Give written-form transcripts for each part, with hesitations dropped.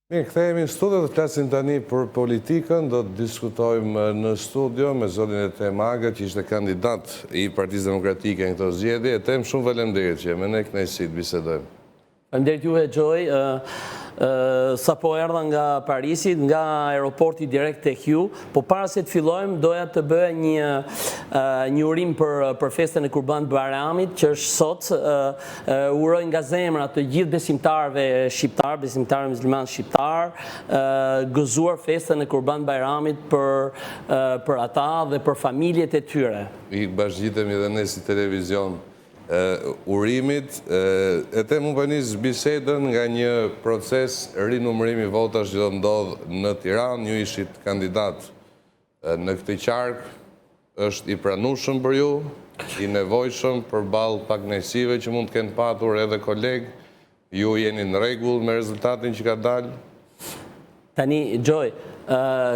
Mirë, kthehemi në studio dhe flasim tani për politikën, do të diskutojmë në studio me zonin Etem Aga, që ishte kandidat I Partisë Demokratike në këto zgjedhje. Etem, shumë faleminderit që me ne kënaqësi të bisedojmë. Faleminderit juve Gjoj, sa po erdha nga Parisi, nga aeroporti direkt tek ju, po para se të fillojmë, doja të bëja një urim për festën e Kurban Bayramit, që është sot. Uroj nga zemra të gjithë besimtarëve shqiptar, besimtarë musliman shqiptar, gëzuar festën e Kurban Bayramit për ata dhe për familjet e tyre. I bashkëgjitemi edhe ne si televizion urimit. Etem, më përnis bisedën nga një proces rinumërimi votash që do ndodh në Tiranë. Ju ishit kandidat në këtë qark, është I pranueshëm për ju, I nevojshëm përballë pakënaqësive që mund të kenë patur edhe kolegë. Ju jeni në rregull me rezultatin që ka dalë? Tani, Gjoj,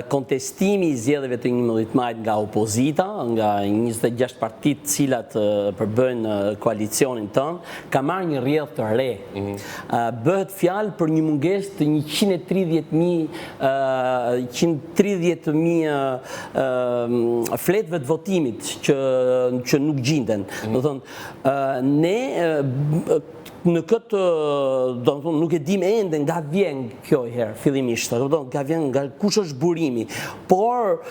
kontestimi I zgjedhjeve të 11 majit nga opozita, nga 26 partitë cilat përbëjnë koalicionin tonë, ka marrë një rrjedhë të re. Bëhet fjalë për një mungesë të 130.000 fletëve të votimit që nuk gjenden. Do thonë, ne në këtë, do të thonë, nuk e dim ende nga vjen kjo herë fillimisht, do të thonë, nga vjen nga kush është burimi, por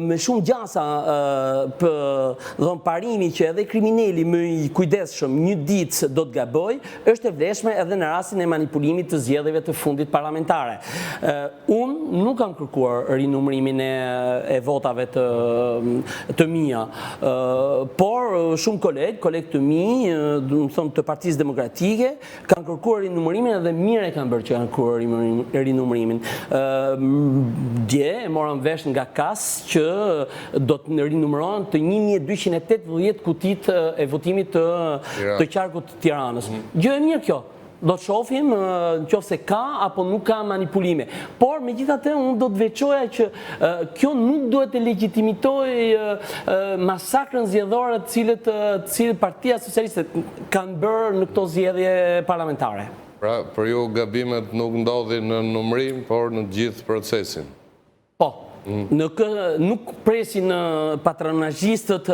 me shumë gjasa, do të thonë, parimi që edhe kriminali më I kujdesshëm një ditë do të gaboj, është e vlefshme edhe në rastin e manipulimit të zgjedhjeve të fundit parlamentare. Unë nuk kam kërkuar rinumërimin e votave të mia, por shumë kolegë të mi, do të thonë, të Partisë Demokratike, kanë kërkuar rinumërimin edhe mire kanë bërë që kanë kërkuar rinumërimin. Dje e morën vesh nga KAS që do të rinumërohen të 1280 kutit e votimit të qarkut të Tiranës. Gjë e mirë kjo. Do të shohim nëse ka apo nuk ka manipulime. Por megjithatë unë do të veçoja që kjo nuk duhet të legjitimitoj masakrën zgjedhore të cilët Partia Socialiste kanë bërë në këto zgjedhje parlamentare. Pra, për ju gabimet nuk ndodhin në numërim, por në gjithë procesin. Po. Nuk presin patronazhistët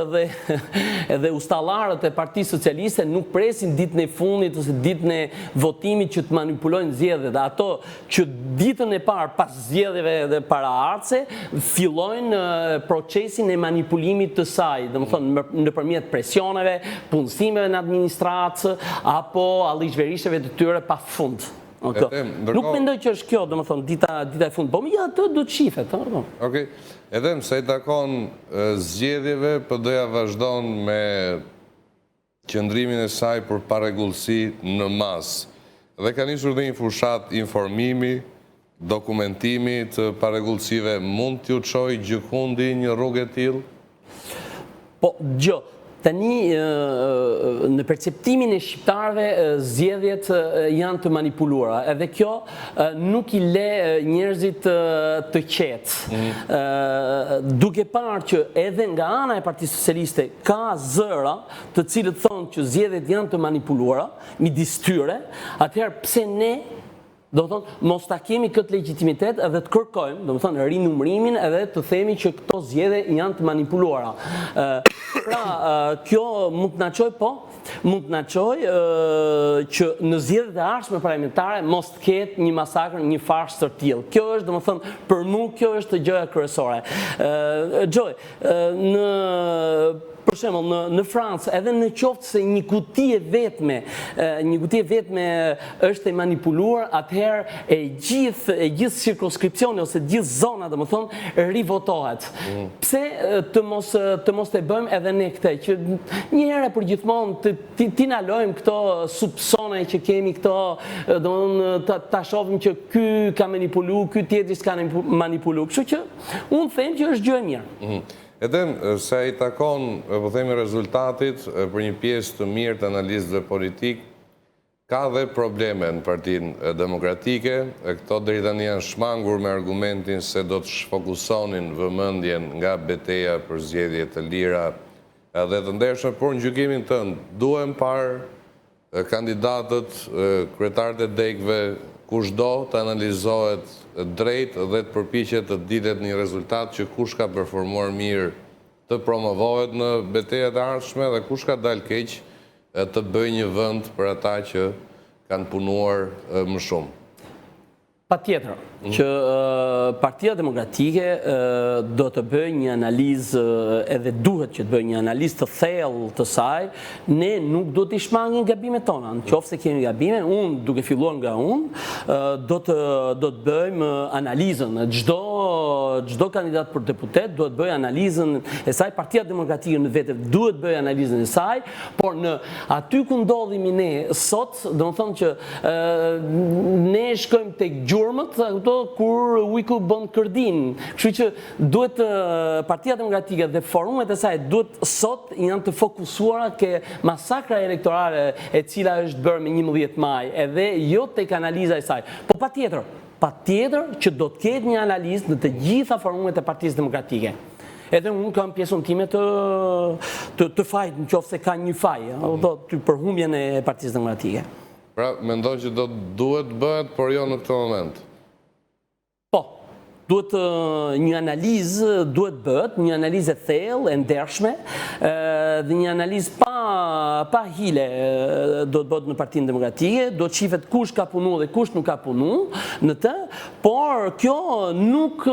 edhe ustallarët e Partisë Socialiste, nuk presin ditën e fundit ose ditën e votimit që të manipulojnë zgjedhjet. Ato që ditën e parë pas zgjedhjeve dhe paraardhëse fillojnë procesin e manipulimit të saj, domethënë nëpërmjet presioneve, punësimeve në administratë apo allëzhverishjeve të tyre pafund. Nuk mendoj që është kjo, domethënë, dita e fundit, po atë do të shifet. Okej. Edhem, sa I takon zgjedhjeve, PD-ja vazhdon me qëndrimin e saj për parregullsi në masë. Dhe ka nisur dhe një fushat informimi, dokumentimi të parregullsive. Mund t'ju çojë gjykundi një rrugë e tillë? Po, gjë. Tani, në perceptimin e shqiptarëve, zgjedhjet janë të manipuluara. Edhe kjo nuk I le njerëzit të qetë. Duke parë që edhe nga ana e Partisë Socialiste ka zëra të cilët thonë që zgjedhjet janë të manipuluara, midis tyre, atëherë pse ne do të thonë, mos ta kemi këtë legjitimitet edhe të kërkojmë, do të thonë, rinumërimin edhe të themi që këto zgjedhje janë të manipuluara. Pra, kjo mund të na çojë, po, mund të na çojë që në zgjedhjet e ardhshme parlamentare mos të ketë një masakër, një farsë të tillë. Kjo është, domethënë, për mua kjo është gjëja kryesore. Gjoj, për shembull, në Francë, edhe në qoftë se një kuti e vetme është e manipuluar, atëherë e gjithë cirkonskripsioni ose gjithë zona, domethënë, rivotohet. Pse të mos e bëjmë edhe ne këtë, që një herë për gjithmonë ti na lojmë këto subsone që kemi këto, domethënë ta shohim që ky ka manipuluar, ky tjetri s'ka manipuluar. Kështu që unë them që është gjë e mirë. Edhem, sa I takon, po themi rezultatit, për një pjesë të mirë të analistëve politik, ka dhe probleme në Partinë Demokratike. Këto deri tani janë shmangur me argumentin se do të shfokusonin vëmendjen nga betejë për zgjedhje të lira dhe të ndershme, por në gjykimin tënd duhen parë kandidatët, kryetarët e degëve, kushdo të analizohet drejt dhe të përpiqet të ditet një rezultat që kush ka performuar mirë të promovohet në betejat e ardhshme dhe kush ka dalë keq të bëjë një vend për ata që kanë punuar më shumë. Patjetër, që Partia Demokratike do të bëjë një analizë, edhe duhet që të bëjë një analizë të thellë të saj, ne nuk do të shmangin gabimet tona. Nëse kemi gabime, unë duke filluar nga unë, do të bëjmë analizën. Çdo kandidat për deputet do të bëjë analizën e saj, Partia Demokratike në vetë duhet bëjë analizën e saj, por në aty ku ndodhemi ne sot, do të thonë që ne shkojmë tek gjurmët, kur ujku bën kërdin. Kështu që duhet Partia Demokratike dhe forumet e saj duhet sot janë të fokusuara ke masakra elektorale e cila është bërë me 11 maj, edhe jo tek analiza e saj. Po patjetër që do të ketë një analizë në të gjitha forumet e Partisë Demokratike. Edhe unë kam pjesën time të fajt, nëse ka një faj, të përhumbjen e Partisë Demokratike. Pra, mendoj që duhet bëhet, por jo në këtë moment. Po, duhet një analizë, duhet bëhet, një analizë e thellë, e ndershme, dhe një analizë pa hile do të bëhet në Partinë Demokratike, do të shifet kush ka punu dhe kush nuk ka punu në të, por kjo nuk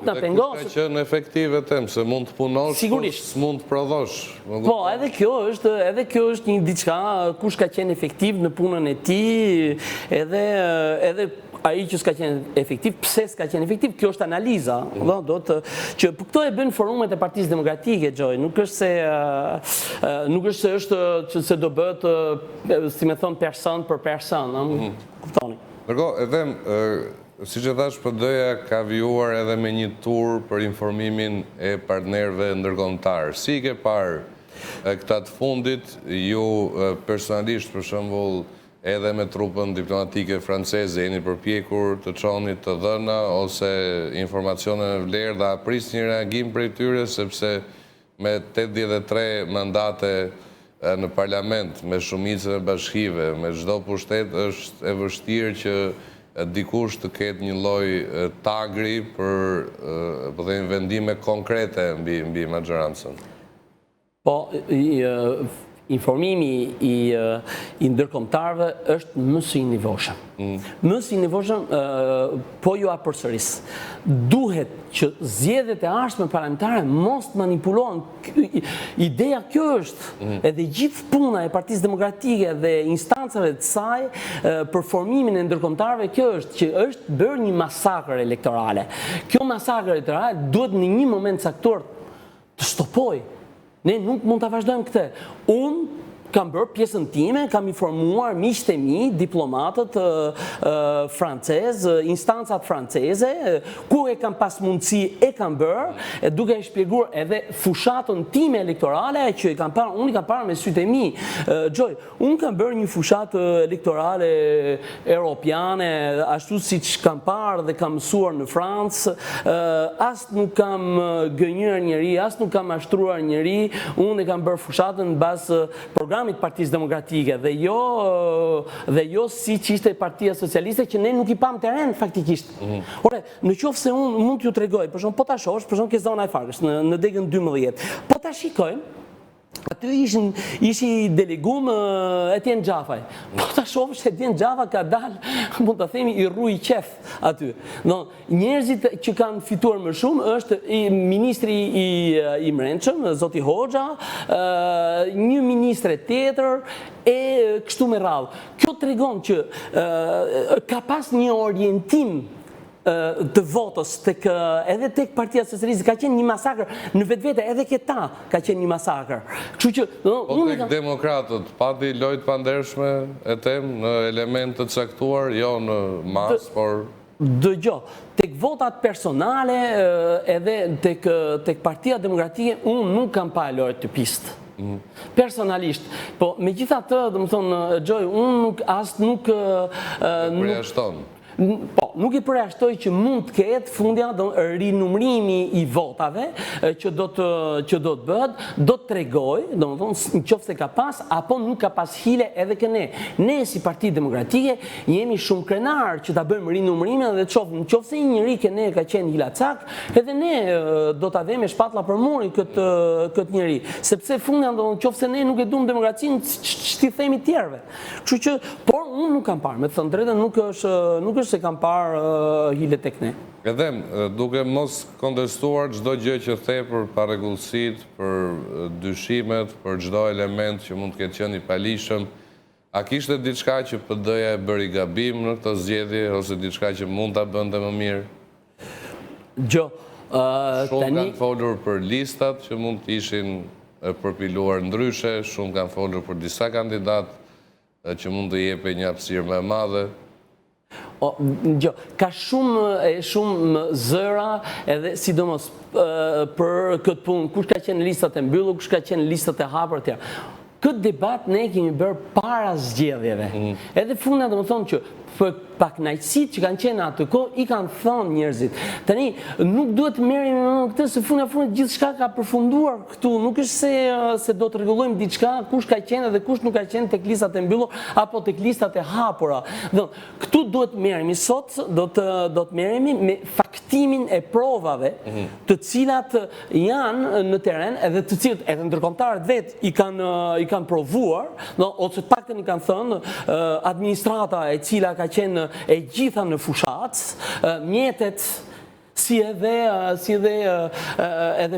na pengon. Dhe kush ka qenë efektive tem, se mund të punosh, mund të prodhosh. Po, edhe kjo është një diçka, kush ka qenë efektiv në punën e tij, edhe ai që s'ka qenë efektiv, pse s'ka qenë efektiv, kjo është analiza. Që këto e bën forumet e Partisë Demokratike, Gjoj, nuk është se do bëhet, si me thonë, person për person. Kuptoni. Ndërkohë, edhe si që thash, PD-ja ka vijuar edhe me një tur për informimin e partnerëve ndërkombëtar. Si ke parë këta të fundit, ju personalisht për shembull edhe me trupën diplomatike franceze jeni përpjekur të çoni të dhëna ose informacione në vlerë dhe apris një reagim prej tyre, sepse me 83 mandate në parlament, me shumicën e bashkive, me çdo pushtet është e vështirë që dikush të ketë një lloj tagri për vendime konkrete mbi maxhorancën. Po, informimi i ndërkombëtarëve është më së nivojshëm. Më së nivojshëm, po ju përsëris. Duhet që zgjedhjet e ardhshme parlamentare mos manipulohen. Ideja kjo është, edhe gjithë puna e Partisë Demokratike dhe instancave të saj për formimin e ndërkombëtarëve, kjo është që është bërë një masakër elektorale. Kjo masakër elektorale duhet në një moment caktuar të stopojë. Ne nuk mund të vazhdojmë këtë. Unë kam bërë pjesën time, kam informuar miqtë e mi, diplomatët francezë, instancat franceze, ku e kam pas mundësi e kam bërë, duke e shpjeguar edhe fushatën time elektorale, që unë i kam parë me sytë e mi. Gjoj, unë kam bërë një fushatë elektorale europiane, ashtu si që kam parë dhe kam mësuar në Francë, as nuk kam gënjur njëri, as nuk kam ashtruar njëri, unë e kam bërë fushatën në bazë programit Partisë Demokratike dhe jo si që ishte Partia Socialiste që ne nuk i pam teren faktikisht. Ore, në qoftë se unë mund t'ju tregoj, për shumë po ta shohësh, për shumë ke zona e Farkës në degën 12, po ta shikojmë, aty ishi delegum Etjen Gjafaj. Po ta shohësh Etjen Gjafa ka dalë, mund të themi, i rru i qef aty. Njerëzit që kanë fituar më shumë është ministri i Mrençëm, Zoti Hoxha, një ministre tjetër e kështu me radhë. Kjo tregon që ka pas një orientim të votës edhe tek Partia Socialiste ka qenë një masakër në vetvete, edhe këta ka qenë një masakër. Po tek demokratët pati lojtë pandershme e tem në element të caktuar, jo në mas, por dëgjo, tek votat personale edhe tek Partia Demokratike unë nuk kam pa lojë të pistë. Personalisht. Po, me gjitha të, dhe më thonë, Gjoj, unë nuk përjashton. po, nuk i përjashtoj që mund të ketë fundja rinumrimi i votave që do të bëhet, do të tregoj, domethënë nëse ka pas apo nuk ka pas hile edhe këne. Ne si Parti Demokratike jemi shumë krenar që ta bëjmë rinumrimin dhe nëse një njeri këne ka qenë hilacak, edhe ne do ta vëmë shpatlla për muri këtë njeri, sepse fundja nëse ne nuk e duam demokracinë, ç'ti themi tjerëve. Kështu që, por unë nuk kam parë, me të thënë drejtën nuk është se kam parë hile tek ne. Edhe duke mos kontestuar çdo gjë që the për parregullësitë, për dyshimet, për çdo element që mund të ketë qenë i palishëm, a kishte diçka që PD-ja e bëri gabim në këtë zgjedhje ose diçka që mund ta bënte më mirë? Shumë kanë folur për listat që mund të ishin përpiluar ndryshe, shumë kanë folur për disa kandidatë që mund të jepe një hapësirë më e madhe. Ka shumë zëra edhe sidomos për këtë punë, kush ka qenë listat e mbyllur, kush ka qenë listat e hapura etj. Këtë debat ne kemi bërë para zgjedhjeve. Edhe funda do të thonë që për pak knajtësit që kanë qenë atë kohë, i kanë thonë njerëzit. Tani, nuk duhet të merrem me këtë, se funda gjithçka ka përfunduar këtu. Nuk është se do të rregullojmë diçka, kush ka qenë dhe kush nuk ka qenë tek listat e mbyllur apo tek listat e hapura. Këtu duhet të merremi sot, do të merremi me faktimin e provave, të cilat janë në terren, edhe të cilët edhe ndërkombëtarët vetë i kanë provuar, ose të paktën i kanë thënë administrata e cila ka qenë e gjitha në fushat, mjetet, si edhe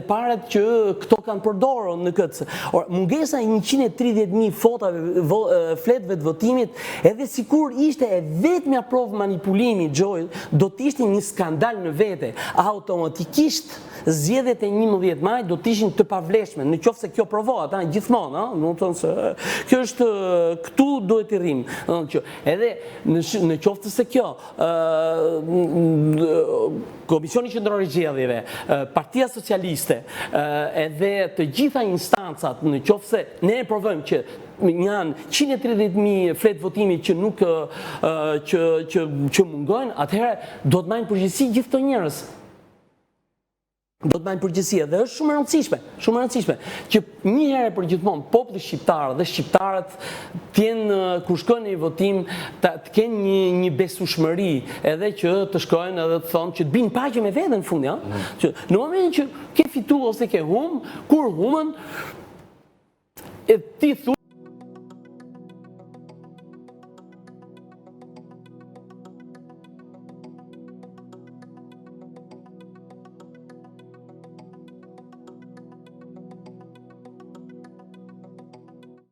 paret që këto kanë përdorur në këtë. Mungesa e 130.000 fletëve të votimit, edhe sikur ishte e vetmja provë manipulimi, do të ishte një skandal në vete. Automatikisht zgjedhjet e 11 maj do të ishin të pavlefshme, në qoftë se kjo provohet, gjithmonë, do të thonë se kjo është këtu duhet të rrim. Edhe në qoftë se kjo Komisioni Qendror i Zgjedhjeve, Partia Socialiste, edhe të gjitha instancat, në qoftë se ne e provojmë që janë 130.000 fletë votimi që nuk që mungojnë, atëherë do të marrin përgjegjësi gjithë këto njerëz. Do të marrin përgjegjësi dhe është shumë e rëndësishme që një herë për gjithmonë populli shqiptar dhe shqiptarët të jenë kur shkojnë në votim të kenë një besueshmëri, edhe që të shkojnë edhe të thonë që të binë paqe me veten në fund, që në momentin që ke fituar ose ke humbur, kur humbën ti thu